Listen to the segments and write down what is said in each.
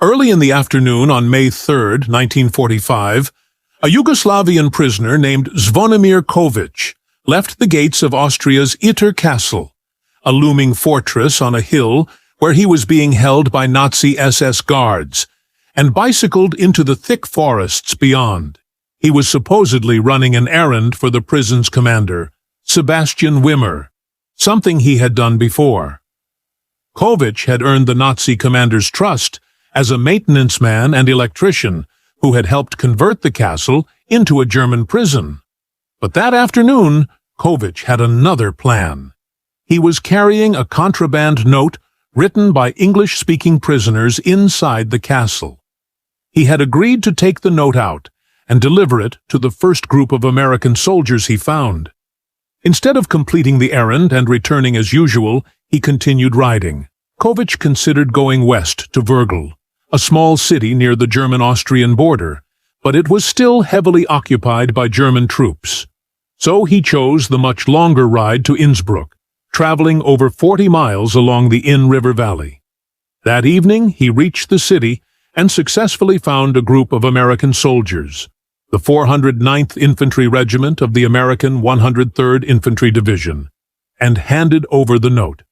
Early in the afternoon on May 3, 1945, a Yugoslavian prisoner named Zvonimir Kovic left the gates of Austria's Itter castle, a looming fortress on a hill where he was being held by Nazi SS guards, and bicycled into the thick forests beyond. He was supposedly running an errand for the prison's commander, Sebastian Wimmer, something he had done before. Kovic had earned the Nazi commander's trust as a maintenance man and electrician who had helped convert the castle into a German prison. But that afternoon, Kovic had another plan. He was carrying a contraband note written by English-speaking prisoners inside the castle. He had agreed to take the note out and deliver it to the first group of American soldiers he found. Instead of completing the errand and returning as usual, he continued riding. Kovic considered going west to Vergl, a small city near the German-Austrian border, but it was still heavily occupied by German troops. So he chose the much longer ride to Innsbruck, traveling over 40 miles along the Inn River Valley. That evening, he reached the city and successfully found a group of American soldiers, the 409th Infantry Regiment of the American 103rd Infantry Division, and handed over the note.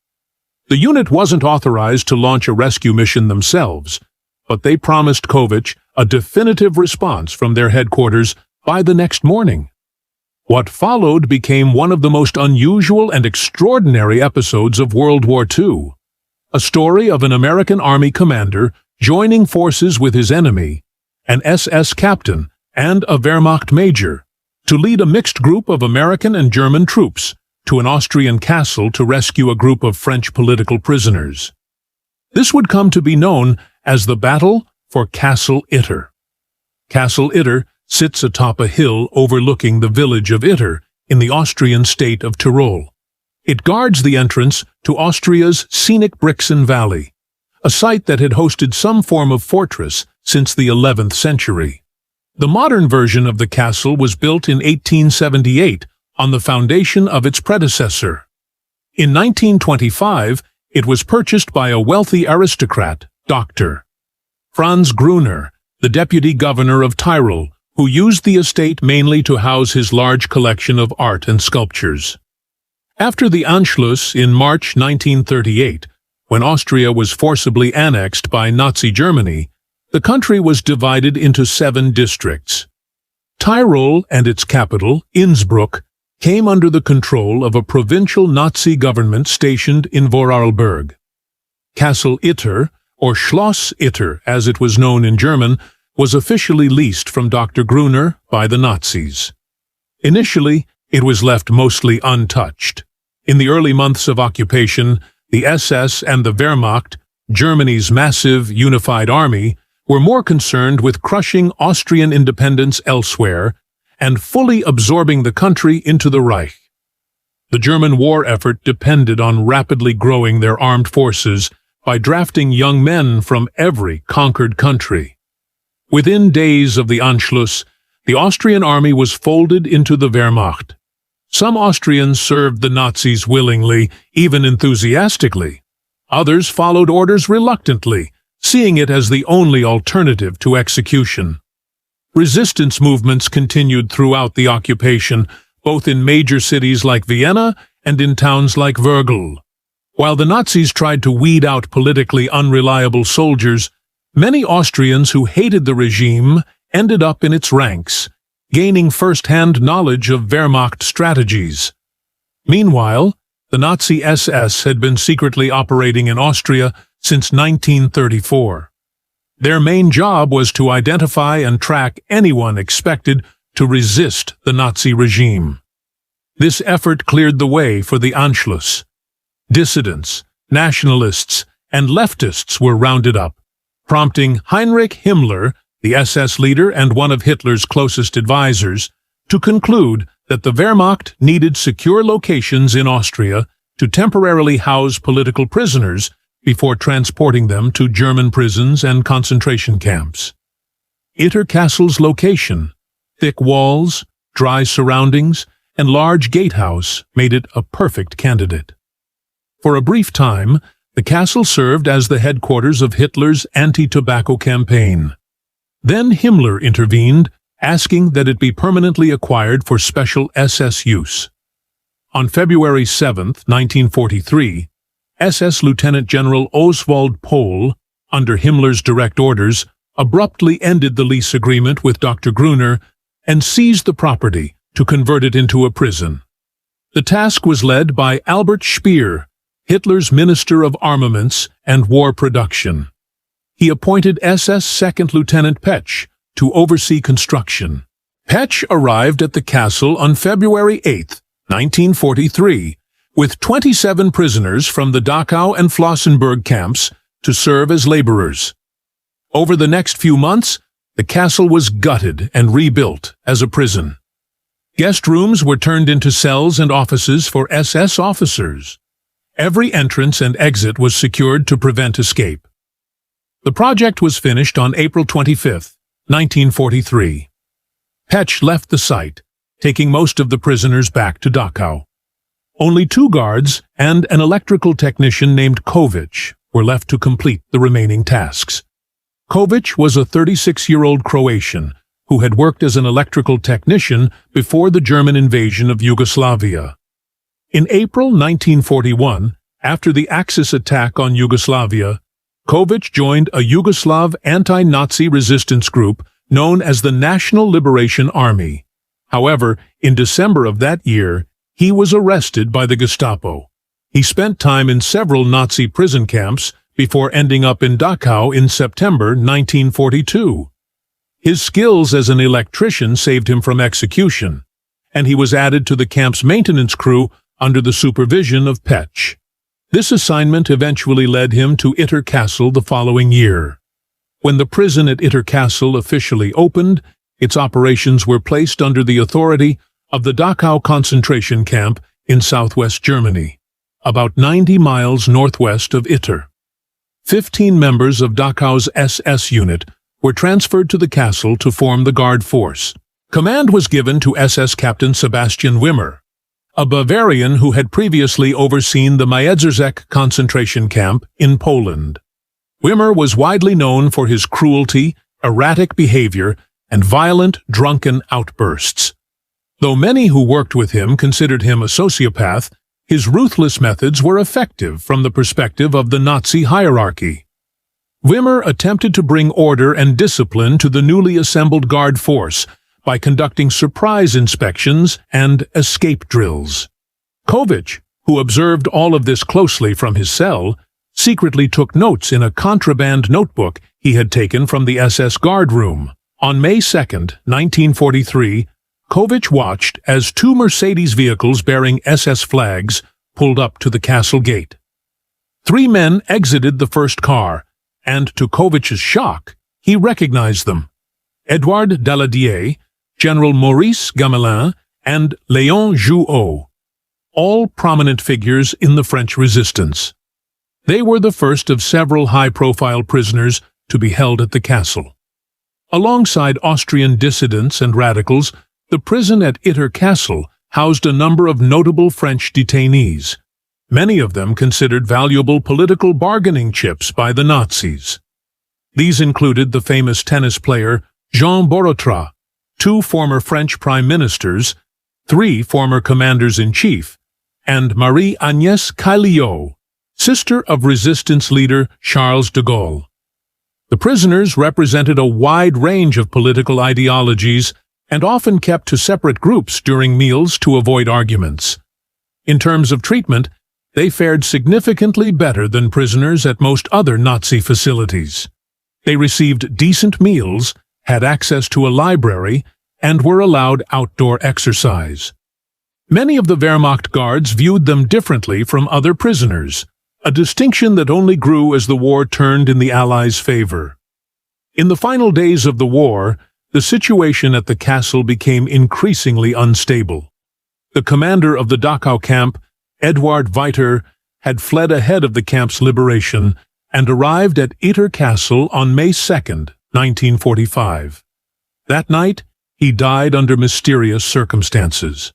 The unit wasn't authorized to launch a rescue mission themselves, but they promised Kovic a definitive response from their headquarters by the next morning. What followed became one of the most unusual and extraordinary episodes of World War II, a story of an American Army commander joining forces with his enemy, an SS captain and a Wehrmacht major, to lead a mixed group of American and German troops to an Austrian castle to rescue a group of French political prisoners. This would come to be known as the Battle for Castle Itter. Castle Itter sits atop a hill overlooking the village of Itter in the Austrian state of Tyrol. It guards the entrance to Austria's scenic Brixen Valley, a site that had hosted some form of fortress since the 11th century. The modern version of the castle was built in 1878 on the foundation of its predecessor. In 1925, it was purchased by a wealthy aristocrat, Dr. Franz Gruner, the deputy governor of Tyrol, who used the estate mainly to house his large collection of art and sculptures. After the Anschluss in March 1938, when Austria was forcibly annexed by Nazi Germany, the country was divided into 7 districts. Tyrol and its capital, Innsbruck, came under the control of a provincial Nazi government stationed in Vorarlberg. Castle Itter, or Schloss Itter as it was known in German, was officially leased from Dr. Gruner by the Nazis. Initially, it was left mostly untouched. In the early months of occupation, the SS and the Wehrmacht, Germany's massive unified army, were more concerned with crushing Austrian independence elsewhere and fully absorbing the country into the Reich. The German war effort depended on rapidly growing their armed forces by drafting young men from every conquered country. Within days of the Anschluss, the Austrian army was folded into the Wehrmacht. Some Austrians served the Nazis willingly, even enthusiastically. Others followed orders reluctantly, seeing it as the only alternative to execution. Resistance movements continued throughout the occupation, both in major cities like Vienna and in towns like Vergl. While the Nazis tried to weed out politically unreliable soldiers, many Austrians who hated the regime ended up in its ranks, gaining first-hand knowledge of Wehrmacht strategies. Meanwhile, the Nazi SS had been secretly operating in Austria since 1934. Their main job was to identify and track anyone expected to resist the Nazi regime. This effort cleared the way for the Anschluss. Dissidents, nationalists, and leftists were rounded up, prompting Heinrich Himmler, the SS leader and one of Hitler's closest advisors, to conclude that the Wehrmacht needed secure locations in Austria to temporarily house political prisoners before transporting them to German prisons and concentration camps. Itter Castle's location, thick walls, dry surroundings, and large gatehouse made it a perfect candidate. For a brief time, The castle served as the headquarters of Hitler's anti-tobacco campaign. Then Himmler intervened, asking that it be permanently acquired for special SS use. On February 7, 1943, SS Lieutenant General Oswald Pohl, under Himmler's direct orders, abruptly ended the lease agreement with Dr. Gruner and seized the property to convert it into a prison. The task was led by Albert Speer, Hitler's Minister of Armaments and War Production. He appointed SS Second Lieutenant Petsch to oversee construction. Petsch arrived at the castle on February 8, 1943, with 27 prisoners from the Dachau and Flossenburg camps to serve as laborers. Over the next few months, the castle was gutted and rebuilt as a prison. Guest rooms were turned into cells and offices for SS officers. Every entrance and exit was secured to prevent escape. The project was finished on April 25, 1943. Petsch left the site, taking most of the prisoners back to Dachau. Only 2 guards and an electrical technician named Kovic were left to complete the remaining tasks. Kovic was a 36-year-old Croatian who had worked as an electrical technician before the German invasion of Yugoslavia. In April 1941, after the Axis attack on Yugoslavia, Kovic joined a Yugoslav anti-Nazi resistance group known as the National Liberation Army. However, in December of that year, he was arrested by the Gestapo. He spent time in several Nazi prison camps before ending up in Dachau in September 1942. His skills as an electrician saved him from execution, and he was added to the camp's maintenance crew under the supervision of Petsch. This assignment eventually led him to Itter Castle the following year. When the prison at Itter Castle officially opened, its operations were placed under the authority of the Dachau concentration camp in southwest Germany, about 90 miles northwest of Itter. 15 members of Dachau's SS unit were transferred to the castle to form the guard force. Command was given to SS Captain Sebastian Wimmer, a Bavarian who had previously overseen the Miedzerzec concentration camp in Poland. Wimmer was widely known for his cruelty, erratic behavior, and violent, drunken outbursts. Though many who worked with him considered him a sociopath, his ruthless methods were effective from the perspective of the Nazi hierarchy. Wimmer attempted to bring order and discipline to the newly assembled guard force by conducting surprise inspections and escape drills. Kovic, who observed all of this closely from his cell, secretly took notes in a contraband notebook he had taken from the SS guard room. On May 2, 1943, Kovic watched as 2 Mercedes vehicles bearing SS flags pulled up to the castle gate. 3 men exited the first car, and to Kovic's shock, he recognized them: Edouard Daladier, General Maurice Gamelin, and Léon Jouot, all prominent figures in the French resistance. They were the first of several high-profile prisoners to be held at the castle. Alongside Austrian dissidents and radicals, the prison at Itter Castle housed a number of notable French detainees, many of them considered valuable political bargaining chips by the Nazis. These included the famous tennis player Jean Borotra, 2 former French prime ministers, 3 former commanders-in-chief, and Marie-Agnès Caillot, sister of resistance leader Charles de Gaulle. The prisoners represented a wide range of political ideologies and often kept to separate groups during meals to avoid arguments. In terms of treatment, they fared significantly better than prisoners at most other Nazi facilities. They received decent meals, had access to a library, and were allowed outdoor exercise. Many of the Wehrmacht guards viewed them differently from other prisoners, a distinction that only grew as the war turned in the Allies' favor. In the final days of the war, the situation at the castle became increasingly unstable. The commander of the Dachau camp, Eduard Weiter, had fled ahead of the camp's liberation and arrived at Itter Castle on May 2, 1945. That night, he died under mysterious circumstances.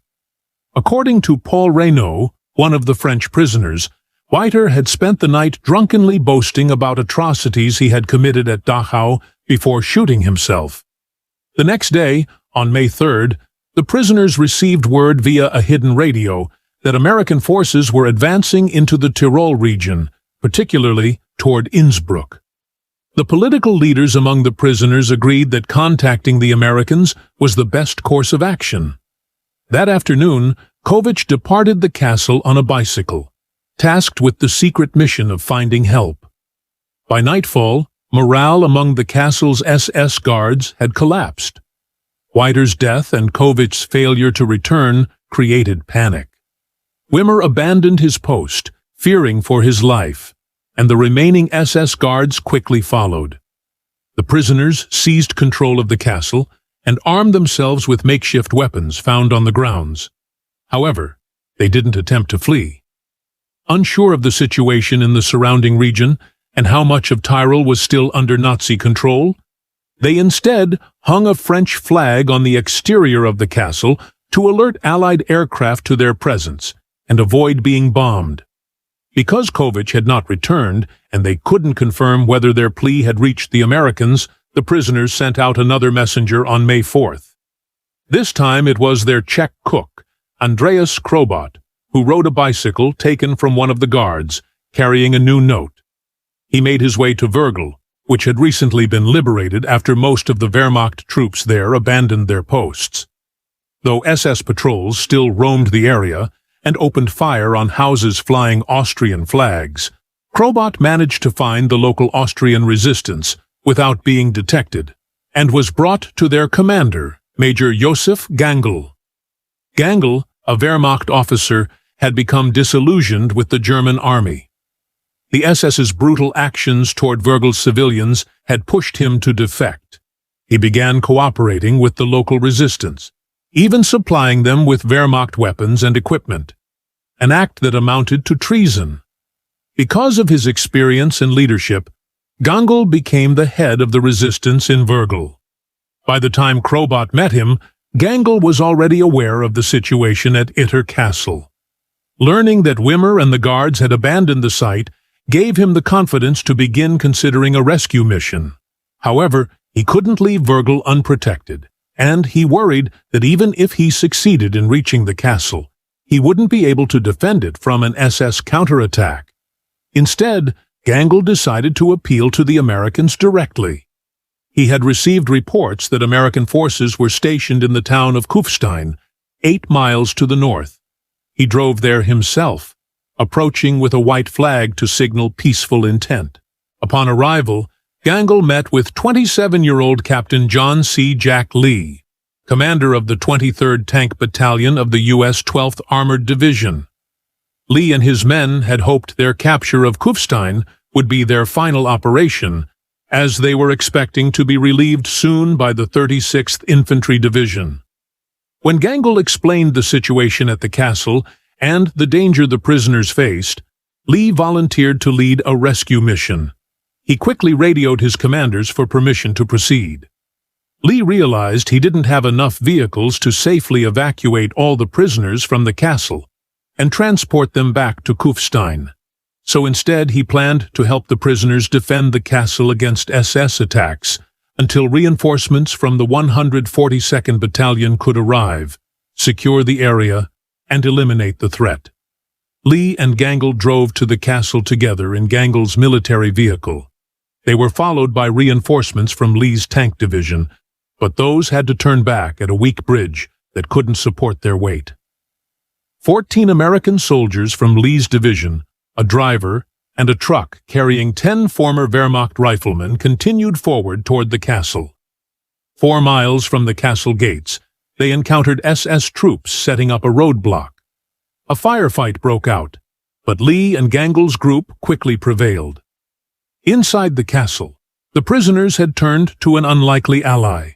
According to Paul Reynaud, one of the French prisoners, Itter had spent the night drunkenly boasting about atrocities he had committed at Dachau before shooting himself. The next day, on May 3rd, the prisoners received word via a hidden radio that American forces were advancing into the Tyrol region, particularly toward Innsbruck. The political leaders among the prisoners agreed that contacting the Americans was the best course of action. That afternoon, Kovic departed the castle on a bicycle, tasked with the secret mission of finding help. By nightfall, morale among the castle's SS guards had collapsed. Itter's death and Kovic's failure to return created panic. Wimmer abandoned his post, fearing for his life, and the remaining SS guards quickly followed. The prisoners seized control of the castle and armed themselves with makeshift weapons found on the grounds. However, they didn't attempt to flee. Unsure of the situation in the surrounding region and how much of Tyrol was still under Nazi control, they instead hung a French flag on the exterior of the castle to alert Allied aircraft to their presence and avoid being bombed. Because Kovic had not returned and they couldn't confirm whether their plea had reached the Americans, the prisoners sent out another messenger on May 4th. This time it was their Czech cook, Andreas Krobot, who rode a bicycle taken from one of the guards, carrying a new note. He made his way to Vergl, which had recently been liberated after most of the Wehrmacht troops there abandoned their posts. Though SS patrols still roamed the area and opened fire on houses flying Austrian flags, Krobot managed to find the local Austrian resistance without being detected, and was brought to their commander, Major Josef Gangl. Gangl, a Wehrmacht officer, had become disillusioned with the German army. The SS's brutal actions toward Vergl's civilians had pushed him to defect. He began cooperating with the local resistance, even supplying them with Wehrmacht weapons and equipment, an act that amounted to treason. Because of his experience and leadership, Gangl became the head of the resistance in Vergl. By the time Krobot met him, Gangl was already aware of the situation at Itter Castle. Learning that Wimmer and the guards had abandoned the site gave him the confidence to begin considering a rescue mission. However, he couldn't leave Vergl unprotected, and he worried that even if he succeeded in reaching the castle, he wouldn't be able to defend it from an SS counterattack. Instead, Gangl decided to appeal to the Americans directly. He had received reports that American forces were stationed in the town of Kufstein, 8 miles to the north. He drove there himself, approaching with a white flag to signal peaceful intent. Upon arrival, Gangl met with 27-year-old Captain John C. Jack Lee, commander of the 23rd Tank Battalion of the U.S. 12th Armored Division. Lee and his men had hoped their capture of Kufstein would be their final operation, as they were expecting to be relieved soon by the 36th Infantry Division. When Gangl explained the situation at the castle and the danger the prisoners faced, Lee volunteered to lead a rescue mission. He quickly radioed his commanders for permission to proceed. Lee realized he didn't have enough vehicles to safely evacuate all the prisoners from the castle and transport them back to Kufstein. So instead he planned to help the prisoners defend the castle against SS attacks until reinforcements from the 142nd Battalion could arrive, secure the area, and eliminate the threat. Lee and Gangl drove to the castle together in Gangl's military vehicle. They were followed by reinforcements from Lee's tank division, but those had to turn back at a weak bridge that couldn't support their weight. 14 American soldiers from Lee's division, a driver, and a truck carrying 10 former Wehrmacht riflemen continued forward toward the castle. 4 miles from the castle gates, they encountered SS troops setting up a roadblock. A firefight broke out, but Lee and Gangl's group quickly prevailed. Inside the castle, the prisoners had turned to an unlikely ally,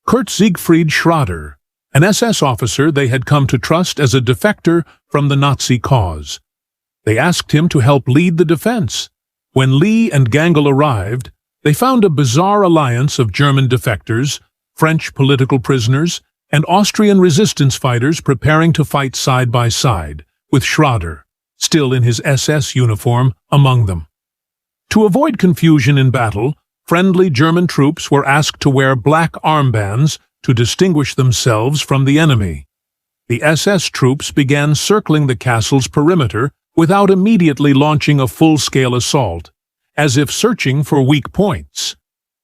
Kurt Siegfried Schrader, an SS officer they had come to trust as a defector from the Nazi cause. They asked him to help lead the defense. When Lee and Gangl arrived, they found a bizarre alliance of German defectors, French political prisoners, and Austrian resistance fighters preparing to fight side by side, with Schrader, still in his SS uniform, among them. To avoid confusion in battle, friendly German troops were asked to wear black armbands to distinguish themselves from the enemy. The SS troops began circling the castle's perimeter without immediately launching a full-scale assault, as if searching for weak points.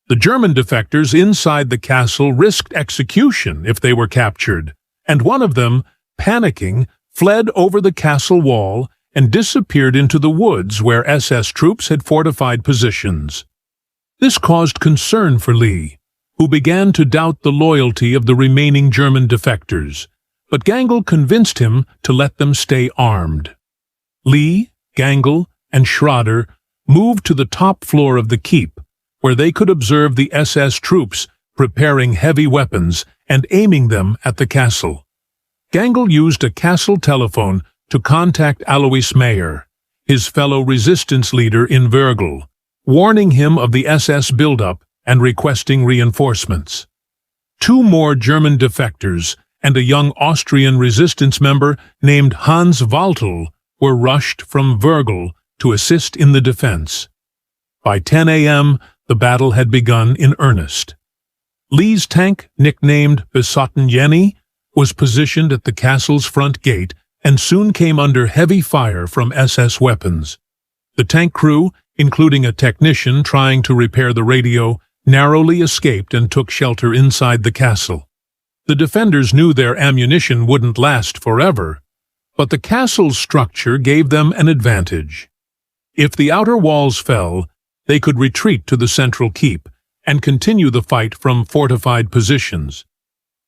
The German defectors inside the castle risked execution if they were captured, and one of them, panicking, fled over the castle wall and disappeared into the woods where SS troops had fortified positions. This caused concern for Lee, who began to doubt the loyalty of the remaining German defectors, but Gangl convinced him to let them stay armed. Lee, Gangl, and Schrader moved to the top floor of the keep, where they could observe the SS troops preparing heavy weapons and aiming them at the castle. Gangl used a castle telephone to contact Alois Mayer, his fellow resistance leader in Wörgl, warning him of the SS buildup and requesting reinforcements. 2 more German defectors and a young Austrian resistance member named Hans Waltel were rushed from Wörgl to assist in the defense. By 10 a.m., the battle had begun in earnest. Lee's tank, nicknamed Besotten Jenny, was positioned at the castle's front gate and soon came under heavy fire from SS weapons. The tank crew, including a technician trying to repair the radio, narrowly escaped and took shelter inside the castle. The defenders knew their ammunition wouldn't last forever, but the castle's structure gave them an advantage. If the outer walls fell, they could retreat to the central keep and continue the fight from fortified positions.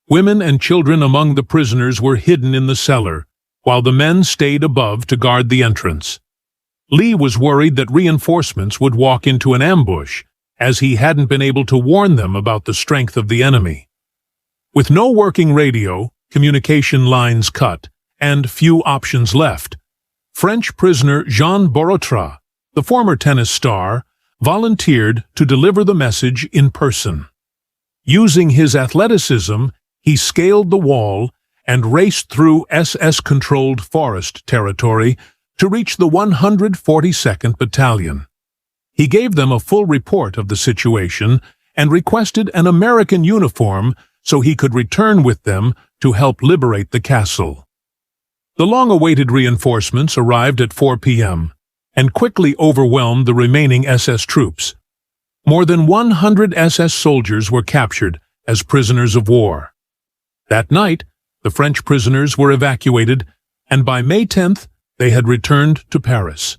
Women and children among the prisoners were hidden in the cellar, while the men stayed above to guard the entrance. Lee was worried that reinforcements would walk into an ambush, as he hadn't been able to warn them about the strength of the enemy. With no working radio, communication lines cut, and few options left, French prisoner Jean Borotra, the former tennis star, volunteered to deliver the message in person. Using his athleticism, he scaled the wall and raced through SS-controlled forest territory to reach the 142nd Battalion. He gave them a full report of the situation and requested an American uniform so he could return with them to help liberate the castle. The long-awaited reinforcements arrived at 4 p.m. and quickly overwhelmed the remaining SS troops. More than 100 SS soldiers were captured as prisoners of war. That night, the French prisoners were evacuated, and by May 10th, they had returned to Paris.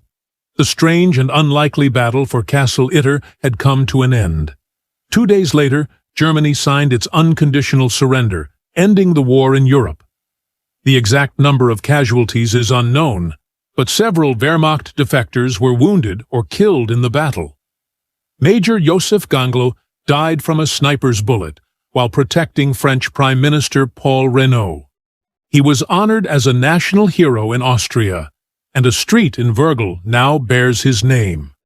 The strange and unlikely battle for Castle Itter had come to an end. 2 days later, Germany signed its unconditional surrender, ending the war in Europe. The exact number of casualties is unknown, but several Wehrmacht defectors were wounded or killed in the battle. Major Joseph Gangl died from a sniper's bullet while protecting French Prime Minister Paul Reynaud. He was honored as a national hero in Austria, and a street in Wörgl now bears his name.